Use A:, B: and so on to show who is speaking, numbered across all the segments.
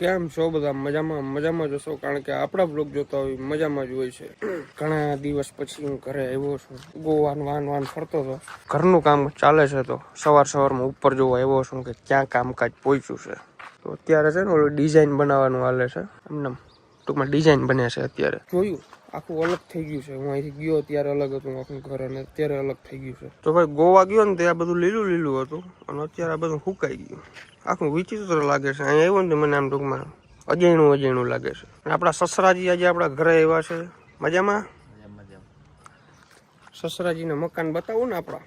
A: કેમ છો બધા? મજામાં જ હશો, કારણ કે આપણા બ્લોગ જોતા હોય મજામાં જ હોય છે. ઘણા દિવસ પછી હું ઘરે આવ્યો છું. ગોવાન વાન ફરતો હતો, ઘરનું કામ ચાલે છે, તો સવારમાં ઉપર જોવા આવ્યો છું કે ક્યાં કામકાજ પહોંચ્યું છે. તો અત્યારે છે ને ઓલું ડિઝાઇન બનાવવાનું હાલે છે, એમને ટૂંકમાં ડિઝાઇન બને છે. અત્યારે જોયું આખું અલગ થઈ ગયું છે. હું અહીંથી ગયો ત્યારે અલગ હતું આખું ઘર, અને અત્યારે અલગ થઈ ગયું છે. તો ભાઈ ગોવા ગયો ને ત્યાં બધું લીલું હતું, અને અત્યારે આ બધું સુકાઈ ગયું. આખું વિચિત્ર લાગે છે. અહીંયા આવ્યું ને મને આમ ટૂંકમાં અજાણું લાગે છે. અને આપણા સસરાજી આજે આપણા ઘરે આવ્યા છે. મજામાં? સસરાજીને મકાન બતાવું ને આપણા.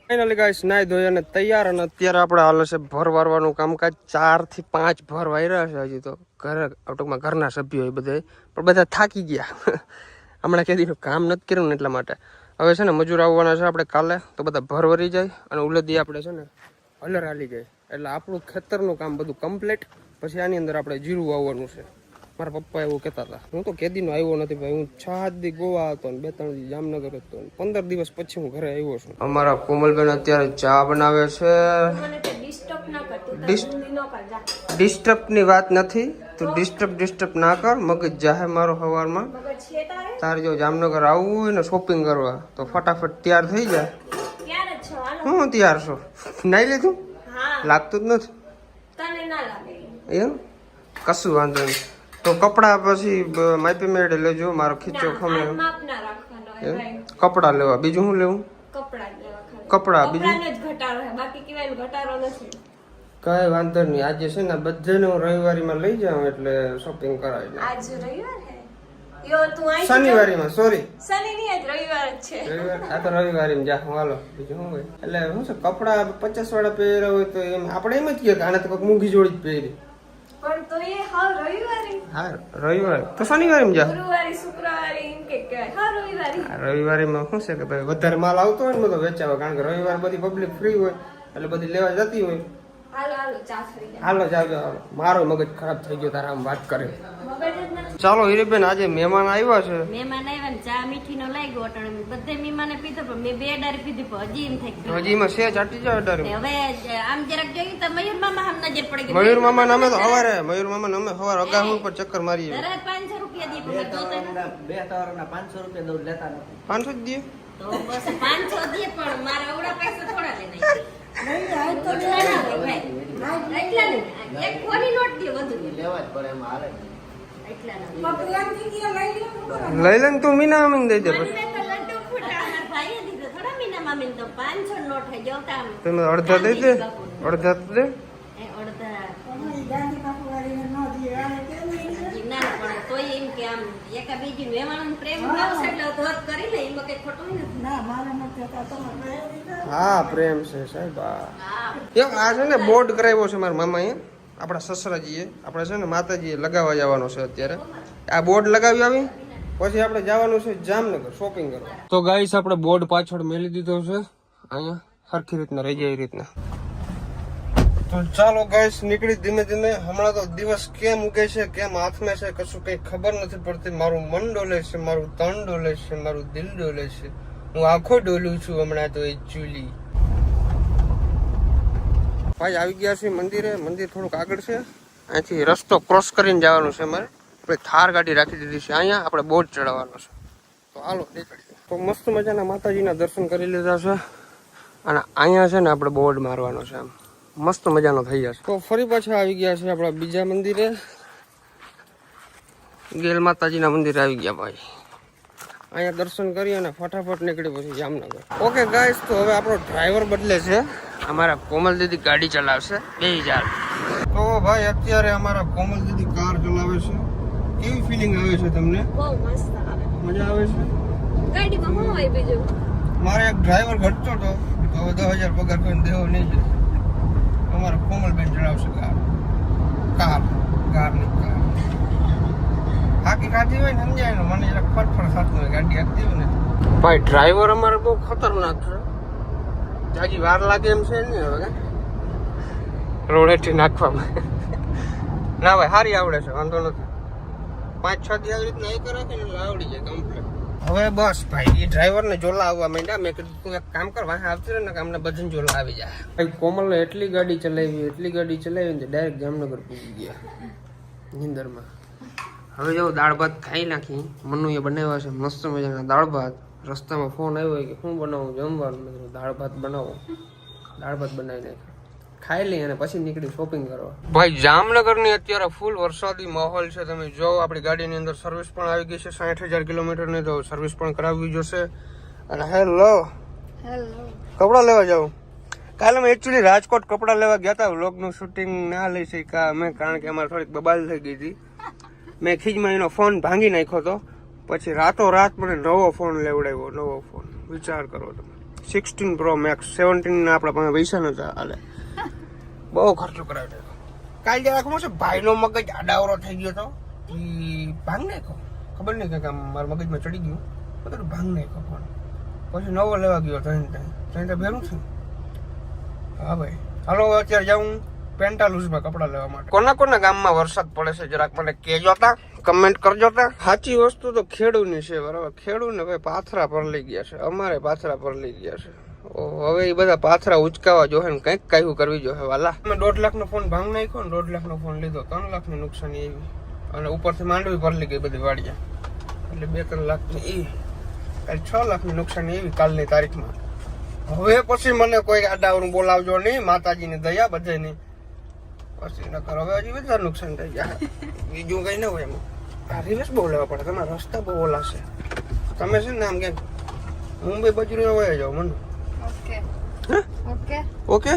A: ફાઇનલી ગાઈસ નાઈ ધોઈ અને તૈયાર, અને અત્યારે આપણે હાલે છે ભર વારવાનું કામકાજ. 4 થી 5 ભર વાર્યા છે હજી તો. ઘરે ટૂંકમાં ઘરના સભ્યો એ બધા પણ બધા થાકી ગયા. હમણાં કેદીનું કામ નથી કર્યું ને એટલા માટે. હવે છે ને મજૂર આવવાના છે આપણે કાલે, તો બધા ભર વરી જાય અને ઉલેદી આપણે છે ને હલર હાલી જાય, એટલે આપણું ખેતરનું કામ બધું કમ્પ્લીટ. પછી આની અંદર આપણે જીરું વાવવાનું છે. મારા પપ્પા એવું કહેતા હતા. હું તો કેદીનો આવ્યો નથી ભાઈ. હું 6 દી ગોવા હતો ને 2-3 દી જામનગર હતો, 15 દિવસ પછી હું ઘરે આવ્યો છું. અમારા કોમલબેન અત્યારે ચા બનાવે છે. ડિસ્ટર્બની વાત નથી, તું ડિસ્ટર્બ ના કર. મગજ જાહે મારો સવારમાં. તારે જો જામનગર આવવું હોય ને શોપિંગ કરવા, તો ફટાફટ તૈયાર થઈ જાય. હું તૈયાર છું. નાઈ લીધું? લાગતું જ નથી એમ? કશું વાંધો નહીં. તો કપડા પછી માપી મેળે લેજો. મારો ખીચો ખમે કપડા લેવા. બીજું શું લેવું? કપડા બીજું કઈ વાંધો નહીં. આજે છે ને બધાને હું રવિવારીમાં લઈ જાઉં, એટલે શોપિંગ કરાવી. શનિવારીમાં સોરી આ તો રવિવારીમાં જા. હાલો બીજું શું હોય. એટલે શું છે, કપડા 50 વાળા પહેર્યા હોય તો એમ આપણે એમ જ કહીએ કે આને તો કોઈક મૂંઘી જોડી જ પહેરી. હા રવિવાર તો શનિવારે જા. રવિવારીમાં શું છે કે ભાઈ વધારે માલ આવતો હોય ને બધો વેચાવા, કારણ કે રવિવાર બધી પબ્લિક ફ્રી હોય એટલે બધી લેવા જતી હોય. હાલો જાજો. મારો મગજ ખરાબ થઈ ગયો તારા આમ વાત કરે. ચાલો હીરેબેન, આજે મહેમાન આવ્યા છે.
B: ચા મીઠી નો લાગ્યો અટાણે બધે મહેમાને પીધો, પણ મેં 2 ડારી પીધી, પણ હજી એમ થાય
A: હજી માં છે ચાટી જાવ ડારી.
B: હવે આમ જરાક જોઈ તો મયુર મામા આમ નજર પડી ગઈ.
A: મયુર મામા નામે તો હવારે અગાહુ પર ચક્કર મારી.
B: 500 રૂપિયા દી, પણ
C: બે તવરના 500 રૂપિયા દઉં લેતા નથી.
A: 500 જ દે
B: તો બસ 500 દે, પણ મારા ઓડા પૈસા થોડા લઈ
A: લઈ લે તું. મીના મામી દઈ દે. તમે અડધા દઈ દે. અડધા તો દે. હા પ્રેમ છે સાહેબ. આ છે ને બોર્ડ કરાવ્યો છે મારા મામાએ, આપણા સસરાજીએ. આપણે છે ને માતાજીએ લગાવવા જવાનું છે અત્યારે. આ બોર્ડ લગાવી આવી પછી આપણે જવાનું છે જામનગર શોપિંગ કરવા. તો ગાઈસ આપણે બોર્ડ પાછળ મેલી દીધો છે અહીંયા, સરખી રીતના રહી જાય એ રીતના. તો ચાલો ગાઈસ નીકળી ધીમે ધીમે. હમણાં તો દિવસ કેમ ઉગે છે, કેમ હાથમે છે, કશું કઈ ખબર નથી પડતી. મારું મન ડોલે છે, મારું તન ડોલે છે, મારું દિલ ડોલે છે. હું આખો ડોલું છું હમણાં તો એકચ્યુઅલી. ભાઈ આવી ગયા છે મંદિરે. મંદિર થોડુંક આગળ છે, અહીંથી રસ્તો ક્રોસ કરીને જવાનું છે અમારે. આપણે થાર ગાડી રાખી દીધી છે અહીંયા, આપણે બોર્ડ ચડાવવાનો છે. તો હાલો નીકળીએ. તો મસ્ત મજાના માતાજીના દર્શન કરી લીધા છે, અને અહીંયા છે ને આપણે બોર્ડ મારવાનો છે. આમ મસ્ત મજાનો થઈ જશે. તો ફરી પાછા આવી ગયા છે આપણા બીજા મંદિરે. ગેલ માતાજીના મંદિરે આવી ગયા ભાઈ. અહીંયા દર્શન કરી અને ફટાફટ નીકળી પછી જામનગર. ઓકે ગાઈસ, તો હવે આપણો ડ્રાઈવર બદલે છે. અમારા કોમલ દીદી ગાડી ચલાવશે 2000. તો ભાઈ અત્યારે અમારા કોમલ દીદી કાર ચલાવે છે. કેવી ફિલિંગ આવે છે તમને?
B: બહુ મસ્ત આવે.
A: મજા આવે છે
B: ગાડીમાં? શું હોય બીજું?
A: મારે એક ડ્રાઈવર ઘટતો હતો, તો હવે 10,000 પગાર કોઈને દેવો નહીં જોઈએ. અમારા કોમલબેન ચલાવશે કાર. હાકી ખાતી હોય ને સમજાય ને, મને જરા ફરફર થતું હોય ગાડી હાકતી હોય ને. ભાઈ ડ્રાઈવર અમારે બહુ ખતરનાક છે. હજી વાર લાગે એમ છે નહીં હવે રોડેથી નાખવામાં. ના ભાઈ સારી આવડે છે, વાંધો નથી. 5-6 દી આવી રીતના એક રાખે ને એટલે આવડી જાય કમ્પ્લીટ. હવે બસ ભાઈ એ ડ્રાઈવરને ઝોલા આવવા માંડ્યા. મેં કીધું તું એક કામ કર, વાહ આવતી રહે ને કે અમને બધાને ઝોલા આવી જાય. ભાઈ કોમલે એટલી ગાડી ચલાવી ને ડાયરેક્ટ જામનગર પૂગી ગયા નીંદરમાં. હવે જો દાળ ભાત ખાઈ નાખી. મનુએ બનાવ્યા છે મસ્ત મજાના દાળ ભાત. રસ્તામાં ફોન આવ્યો કે શું બનાવું જમવાનું. મેં કીધું દાળ ભાત બનાવો. દાળ ભાત બનાવી નાખ્યા, ખાઈ લઈ અને પછી નીકળી શોપિંગ કરવા. ભાઈ જામનગરની અત્યારે ફૂલ વરસાદી માહોલ છે. તમે જો આપણી ગાડીની અંદર સર્વિસ પણ આવી ગઈ છે 60,000 કિલોમીટરની. તો સર્વિસ પણ કરાવવી જોશે. અને હેલો કપડાં લેવા જાઉં. કાલે અમે એકચ્યુઅલી રાજકોટ કપડાં લેવા ગયા હતા. વ્લોગનું શૂટિંગ ના લઈ શક્યા અમે, કારણ કે અમારે થોડીક બબાલ થઈ ગઈ હતી. મેં ખીજમાં એનો ફોન ભાંગી નાખ્યો હતો. પછી રાતોરાત મને નવો ફોન લેવડાવ્યો. નવો ફોન વિચાર કરો તમે. 16 Pro Max. 17 આપણા પાસે પૈસા નતા હાલે. બહુ ખર્ચો કરાવ્યો. કાલ જરાક શું છે ભાઈનો મગજ આડાવરો થઈ ગયો હતો. એ ભાંગ નાખ્યો. ખબર નહીં કે મારા મગજમાં ચડી ગયું. બધું ભાંગ નાખ્યો ફોન. પછી નવો લેવા ગયો ત્યાં ભેરું છે. હા ભાઈ હાલો અત્યારે જાઉં પેન્ટાલુઝમાં કપડા લેવા માટે. કોના ગામમાં વરસાદ પડે છે જરાક મને કહેજો તા, કમેન્ટ કરજો તા. સાચી વસ્તુ તો ખેડૂની છે બરાબર. ખેડૂને ભાઈ પાથરા પર લઈ ગયા છે. અમારે પાથરા પર લઈ ગયા છે. હવે એ બધા પાથરા ઉચકાવા જોહે ને કંઈક કાયું કરવી જોઈએ વાલા. અમે 1.5 લાખનો ફોન ભાંગ નાખ્યો ને 1.5 લાખનો ફોન લીધો. 3 લાખની નુકસાની એવી. અને ઉપરથી માંડવી પરલી ગઈ બધી વાડિયા. એટલે 2-3 લાખની એ કાલે 6 લાખની નુકસાની એવી કાલની તારીખમાં. હવે પછી મને કોઈ આડાવરું બોલાવજો નહીં. માતાજીની દયા બધાની. પછી નકર હવે હજી વધારે નુકસાન થઈ જાય. બીજું કઈ ના હોય એમાં. આ રિવર્સ બહુ લેવા પડે. તમારા રસ્તા બહુ ઓલા છે. તમે છે ને આમ ક્યાંક મુંબઈ બાજુ વયા જાઓ મને. ઓકે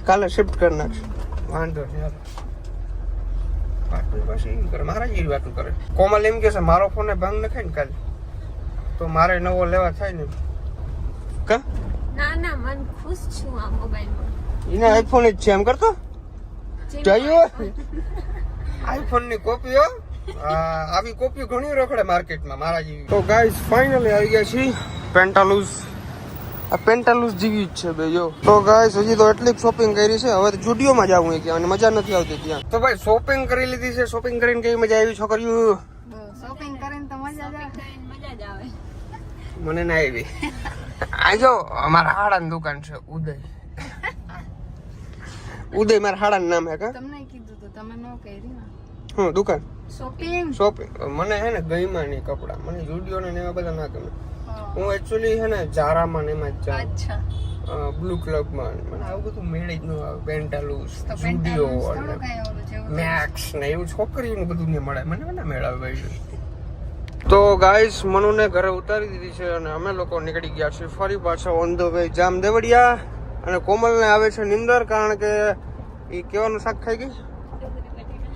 A: કાલે શિફ્ટ કરી નાખશે. વાંધો નહીં. પછી એમ કરે મારા જેવી વાતો કરે. કોમલ એમ કે છે મારો ફોન ભાંગ નખાય ને કાલે તો મારે નવો લેવા થાય ને. કા
B: ના મન ખુશ છું આ મોબાઈલમાં.
A: એને આઈફોન જ છે એમ કરતો ચાલ્યો. આઈફોન ની કોપીઓ આવી કોપીઓ ઘણી રખડે માર્કેટમાં મારા જેવી. તો ગાઈસ ફાઇનલી આવી ગયા છીએ પેન્ટાલુઝ. આ પેન્ટાલુઝ જેવી જ છે બે જો. તો ગાઈસ હજી તો એટલી શોપિંગ કરી છે. હવે જુડિયોમાં જાવું કે અને મજા નથી આવતી ત્યાં. તો ભાઈ શોપિંગ કરી લીધી છે. શોપિંગ કરીને કેવી મજા આવી છોકરીઓ?
B: શોપિંગ કરીને તો મજા જ આવે.
A: મને ના આવી. આ જો અમારા હાડાની દુકાન છે ઉદય. ઉદય મારા હાડાનું નામ હે કા?
B: તમને કીધું તો તમે નો કરી ને.
A: હું દુકાન
B: શોપિંગ
A: મને હે ને ગઈમાં નહીં કપડા. મને જુડિયો ને એવા બધા ના ગમે. હું એકચ્યુઅલી હે ને જારામાં ને એમાં જ જાઉં. અચ્છા બ્લુ ક્લબમાં. મને આવું બધું મેળ જ ન આવે. પેન્ટાલુઝ જુડિયો મેક્સ ને એવું છોકરીઓનું બધું ને મળે. મને ના મેળ આવે ભાઈ. તો ગાઈસ મનુને ઘરે ઉતારી દીધી છે અને અમે લોકો નીકળી ગયા છીએ ફરી પાછા ઓન ધ વે જામદેવડિયા. અને કોમલને આવે છે નિંદર, કારણ કે એ કેવાનું શાક ખાઈ ગઈ,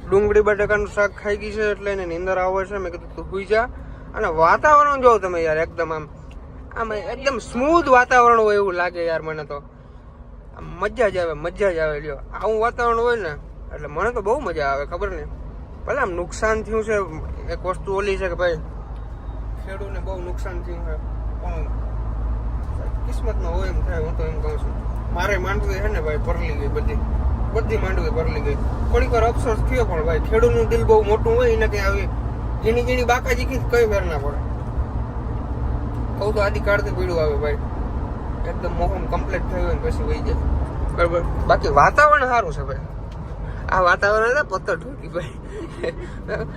A: ડુંગળી બટાકાનું શાક ખાઈ ગઈ છે એટલે એને નિંદર આવે છે. મેં કીધું તું સુઈ જા. અને વાતાવરણ જો તમે યાર એકદમ આમ એકદમ સ્મૂથ વાતાવરણ હોય એવું લાગે યાર. મને તો મજા જ આવે લ્યો. આવું વાતાવરણ હોય ને એટલે મને તો બહુ મજા આવે. ખબર ને ભલે આમ નુકસાન થયું છે. એક વસ્તુ ઓલી છે કે ભાઈ ખેડૂતને બહુ નુકસાન થયું છે પણ કિસ્મતમાં હોય એમ થાય. હું તો એમ કહું છું. મારે માંડવી છે ને ભાઈ પરલી ગઈ. બધી માંડવી પરલી ગઈ. થોડીક વાર અફસોસ થયો પણ ભાઈ ખેડૂતનું દિલ બહુ મોટું હોય એને કઈ આવી ઝીણી બાકાજી કઈ ફેર ના પડે. કહું તો આદિ કાળથી પીડું આવે ભાઈ. એકદમ મોહમ કમ્પ્લીટ થયું હોય ને પછી વહી જાય બરાબર. બાકી વાતાવરણ સારું છે ભાઈ. આ વાતાવરણ પથ્થર ઠોકી ભાઈ.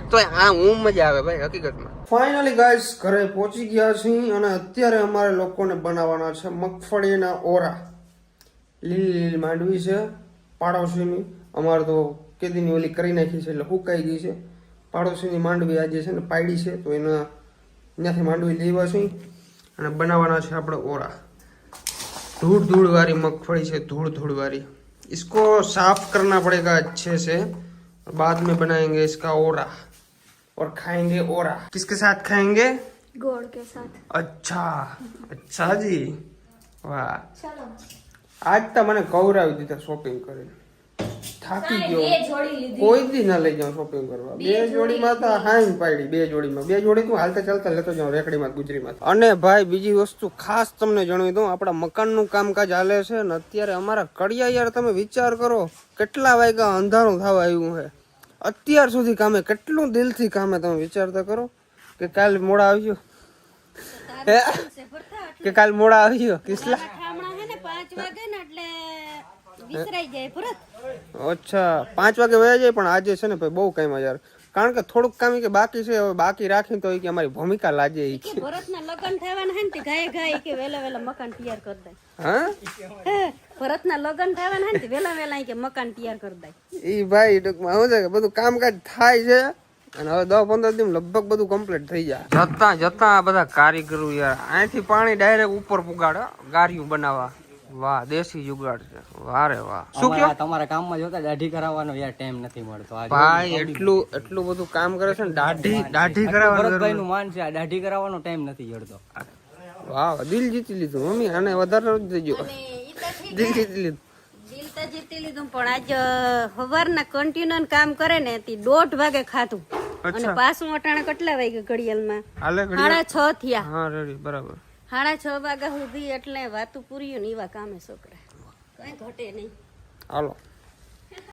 A: તો આ હું મજા આવે ભાઈ હકીકતમાં. ફાઇનલી ગાઈસ ઘરે પહોંચી ગયા છીએ અને અત્યારે અમારે લોકોને બનાવવાના છે મગફળીના ઓરા. લીલી માંડવી છે પાડોશીની. અમારે તો કેદીની ઓલી કરી નાખી છે એટલે સુકાઈ ગઈ છે. પાડોશીની માંડવી આજે છે ને પાડી છે તો એના ત્યાંથી માંડવી લેવા છે અને બનાવવાના છે આપણે ઓરા. धूल वाली मगफली से धूल वाली, इसको साफ करना पड़ेगा अच्छे से, बाद में बनाएंगे इसका ओरा और खाएंगे ओरा। किसके साथ खाएंगे?
B: गोड़ के साथ।
A: अच्छा अच्छा जी, वाह।
B: चलो
A: आज तो मैंने कौरावी दीधा शॉपिंग करे, થાકી ગયો। કોઈ દી ના લઈ જાઉં શોપિંગ કરવા। બે જોડીમાં તો હાઈન પાડી, બે જોડીમાં બે જોડી તું હાલતા ચાલતા લેતો જાઉં રેકડીમાં ગુજરીમાં। અને ભાઈ બીજી વસ્તુ ખાસ તમને જણાવી દઉં, આપણા મકાનનું કામકાજ હાલે છે ને અત્યારે અમારા કડિયા યાર તમે વિચાર કરો કેટલા વાગ્યા અંધારું થવા આવ્યું છે અત્યાર સુધી કામે કેટલું દિલથી કામે તમે વિચારતા કરો કે કાલ મોડા આવજો કે કાલ મોડા આવજો કિસલા
B: ઠામણા હે ને 5 વાગે ને એટલે વિસરાઈ જાય ભરત.
A: અચ્છા 5 વાગે વયા જાય પણ આજે છે ને ભાઈ બહુ કામ યાર કારણ કે થોડુંક કામ કે બાકી છે હવે બાકી રાખીને તો કે અમારી ભૂમિકા લાગે ઈ
B: કે ભરતના લગન થવાના હે ને તે ગાય ગાય કે વેલા વેલા મકાન તૈયાર કરી દે.
A: હા
B: ભરતના લગન થવાના હે ને તે વેલા વેલા કે મકાન તૈયાર કરી દે.
A: ઈ ભાઈ ટૂંકમાં શું છે કે બધું કામકાજ થાય છે અને હવે 10-15 દિવસ લગભગ બધું કમ્પ્લીટ થઈ જાય. જતા આ બધા કારીગરો યાર અહીંથી પાણી ડાયરેક્ટ ઉપર પુગાડે ગારિયું બનાવવા. વાહ દેશી જુગાડ છે વાહ રે વાહ. શું કયો
C: તમારા કામમાં જોતા દાઢી કરાવવાનો યાર ટાઈમ નથી મળતો.
A: ભાઈ એટલું બધું કામ કરે છે ને દાઢી કરાવવાનું
C: ભરતભાઈનું માન છે, આ દાઢી કરાવવાનો ટાઈમ નથી જડતો.
A: વાહ દિલ જીતી લીધું મમ્મી આને વધારે જ થઈ ગયો
B: અને ઈ તો ઠીક
A: દિલ જીતી લીધું.
B: દિલ તો જીતી લીધું પણ આજ સવારના કન્ટિન્યુ કામ કરે ને તે 1:30 વાગે ખાધું અને પાછું અટાણે કેટલા વાગે ઘડિયાળમાં
A: હાલે
B: 6:30 થયા.
A: હા રેડી બરાબર
B: 6:30 વાગ્યા સુધી એટલે વાતું પૂરી ને એવા કામે છોકરા કઈ ઘટે નહીં.
A: હાલો